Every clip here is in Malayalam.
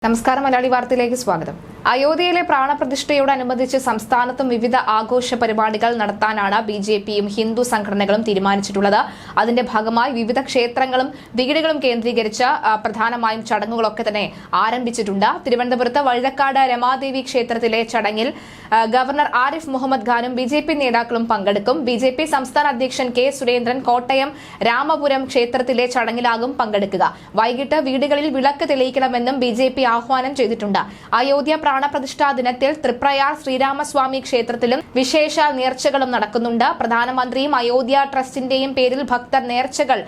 നമസ്കാരം. മലയാളി വാർത്തയിലേക്ക് സ്വാഗതം. അയോധ്യയിലെ പ്രാണപ്രതിഷ്ഠയോടനുബന്ധിച്ച് സംസ്ഥാനത്തും വിവിധ ആഘോഷ പരിപാടികൾ നടത്താനാണ് ബിജെപിയും ഹിന്ദു സംഘടനകളും തീരുമാനിച്ചിട്ടുള്ളത്. അതിന്റെ ഭാഗമായി വിവിധ ക്ഷേത്രങ്ങളും വീടുകളും കേന്ദ്രീകരിച്ച് പ്രധാനമായും ചടങ്ങുകളൊക്കെ തന്നെ ആരംഭിച്ചിട്ടുണ്ട്. തിരുവനന്തപുരത്ത് വഴുതക്കാട് രമാദേവി ക്ഷേത്രത്തിലെ ചടങ്ങിൽ ഗവർണർ ആരിഫ് മുഹമ്മദ് ഖാനും ബിജെപി നേതാക്കളും പങ്കെടുക്കും. ബിജെപി സംസ്ഥാന അധ്യക്ഷൻ കെ സുരേന്ദ്രൻ കോട്ടയം രാമപുരം ക്ഷേത്രത്തിലെ ചടങ്ങിലാകും പങ്കെടുക്കുക. വൈകിട്ട് വീടുകളിൽ വിളക്ക് തെളിയിക്കണമെന്നും ബിജെപി ആഹ്വാനം ചെയ്തിട്ടുണ്ട്. അയോധ്യ പ്രാണപ്രതിഷ്ഠാ ദിനത്തിൽ തൃപ്രയാർ ശ്രീരാമസ്വാമി ക്ഷേത്രത്തിലും വിശേഷ നേർച്ചകളും നടക്കുന്നുണ്ട്. പ്രധാനമന്ത്രിയും അയോധ്യ ട്രസ്റ്റിന്റെയും പേരിൽ ഭക്തർ നേർച്ചകൾ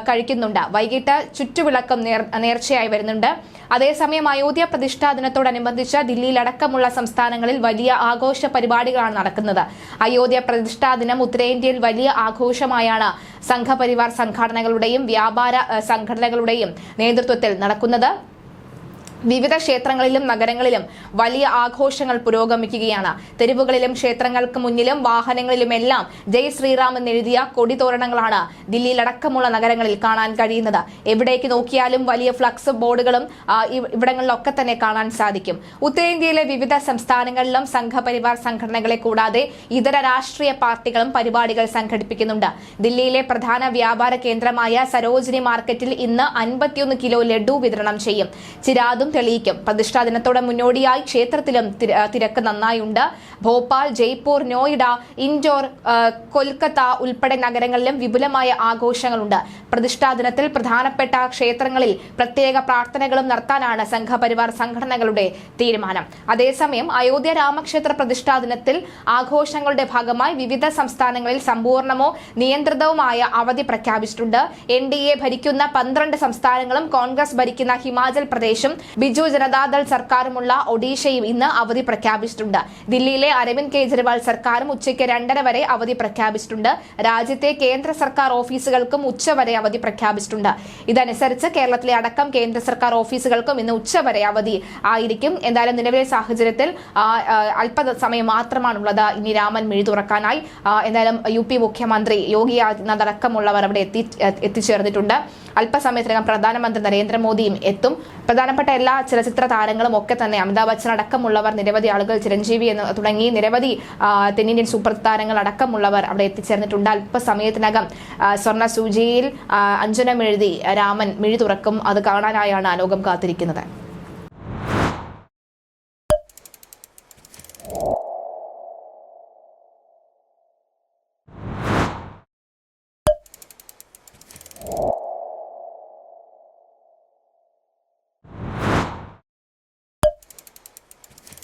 കഴിക്കുന്നുണ്ട്. വൈകിട്ട് ചുറ്റുവിളക്കം നേർച്ചയായി വരുന്നുണ്ട്. അതേസമയം അയോധ്യ പ്രതിഷ്ഠാ ദിനത്തോടനുബന്ധിച്ച് ദില്ലിയിലടക്കമുള്ള സംസ്ഥാനങ്ങളിൽ വലിയ ആഘോഷ പരിപാടികളാണ് നടക്കുന്നത്. അയോധ്യ പ്രതിഷ്ഠാ ദിനം ഉത്തരേന്ത്യയിൽ വലിയ ആഘോഷമായാണ് സംഘപരിവാർ സംഘടനകളുടെയും വ്യാപാര സംഘടനകളുടെയും നേതൃത്വത്തിൽ നടക്കുന്നത്. വിവിധ ക്ഷേത്രങ്ങളിലും നഗരങ്ങളിലും വലിയ ആഘോഷങ്ങൾ പുരോഗമിക്കുകയാണ്. തെരുവുകളിലും ക്ഷേത്രങ്ങൾക്ക് മുന്നിലും വാഹനങ്ങളിലുമെല്ലാം ജയ് ശ്രീറാം എന്നെഴുതിയ കൊടിതോരണങ്ങളാണ് ദില്ലിയിലടക്കമുള്ള നഗരങ്ങളിൽ കാണാൻ കഴിയുന്നത്. എവിടേക്ക് നോക്കിയാലും വലിയ ഫ്ലക്സ് ബോർഡുകളും ഇവിടങ്ങളിലൊക്കെ തന്നെ കാണാൻ സാധിക്കും. ഉത്തരേന്ത്യയിലെ വിവിധ സംസ്ഥാനങ്ങളിലും സംഘപരിവാർ സംഘടനകളെ കൂടാതെ ഇതര രാഷ്ട്രീയ പാർട്ടികളും പരിപാടികൾ സംഘടിപ്പിക്കുന്നുണ്ട്. ദില്ലിയിലെ പ്രധാന വ്യാപാര കേന്ദ്രമായ സരോജിനി മാർക്കറ്റിൽ ഇന്ന് 51 കിലോ ലഡു വിതരണം ചെയ്യും. ചിരാതും തെളിയിക്കും. പ്രതിഷ്ഠാ ദിനത്തോടെ മുന്നോടിയായി ക്ഷേത്രത്തിലും തിരക്ക് നന്നായുണ്ട്. ഭോപ്പാൽ, ജയ്പൂർ, നോയിഡ, ഇൻഡോർ, കൊൽക്കത്ത ഉൾപ്പെടെ നഗരങ്ങളിലും വിപുലമായ ആഘോഷങ്ങളുണ്ട്. പ്രതിഷ്ഠാ ദിനത്തിൽ പ്രധാനപ്പെട്ട ക്ഷേത്രങ്ങളിൽ പ്രത്യേക പ്രാർത്ഥനകളും നടത്താനാണ് സംഘപരിവാർ സംഘടനകളുടെ തീരുമാനം. അതേസമയം അയോധ്യ രാമക്ഷേത്ര പ്രതിഷ്ഠാ ദിനത്തിൽ ആഘോഷങ്ങളുടെ ഭാഗമായി വിവിധ സംസ്ഥാനങ്ങളിൽ സമ്പൂർണമോ നിയന്ത്രിതവുമായ അവധി പ്രഖ്യാപിച്ചിട്ടുണ്ട്. NDA ഭരിക്കുന്ന 12 സംസ്ഥാനങ്ങളും കോൺഗ്രസ് ഭരിക്കുന്ന ഹിമാചൽ പ്രദേശും ബിജു ജനതാദൾ സർക്കാരുമുള്ള ഒഡീഷയും ഇന്ന് അവധി പ്രഖ്യാപിച്ചിട്ടുണ്ട്. ദില്ലിയിലെ അരവിന്ദ് കെജ്രിവാൾ സർക്കാരും ഉച്ചയ്ക്ക് 2:30 വരെ അവധി പ്രഖ്യാപിച്ചിട്ടുണ്ട്. രാജ്യത്തെ കേന്ദ്ര സർക്കാർ ഓഫീസുകൾക്കും ഉച്ചവരെ അവധി പ്രഖ്യാപിച്ചിട്ടുണ്ട്. ഇതനുസരിച്ച് കേരളത്തിലെ അടക്കം കേന്ദ്ര സർക്കാർ ഓഫീസുകൾക്കും ഇന്ന് ഉച്ചവരെ അവധി ആയിരിക്കും. എന്തായാലും നിലവിലെ സാഹചര്യത്തിൽ അല്പസമയം മാത്രമാണുള്ളത് ഇനി രാമൻ മിഴി തുറക്കാനായി. എന്തായാലും UP മുഖ്യമന്ത്രി യോഗി ആദിത്യനാഥ് അടക്കമുള്ളവർ അവിടെ എത്തിച്ചേർന്നിട്ടുണ്ട്. അല്പസമയത്തിനകം പ്രധാനമന്ത്രി നരേന്ദ്രമോദിയും എത്തും. പ്രധാനപ്പെട്ട എല്ലാ ചലച്ചിത്ര താരങ്ങളും ഒക്കെ തന്നെ അമിതാഭ് ബച്ചൻ അടക്കമുള്ളവർ, നിരവധി ആളുകൾ, ചിരഞ്ജീവി തുടങ്ങി നിരവധി തെന്നിന്ത്യൻ സൂപ്പർ താരങ്ങൾ അടക്കമുള്ളവർ അവിടെ എത്തിച്ചേർന്നിട്ടുണ്ട്. അല്പസമയത്തിനകം സ്വർണ്ണ സൂചിയിൽ അഞ്ജനം എഴുതി രാമൻ മിഴി തുറക്കും. അത് കാണാനായാണ് ലോകം കാത്തിരിക്കുന്നത്.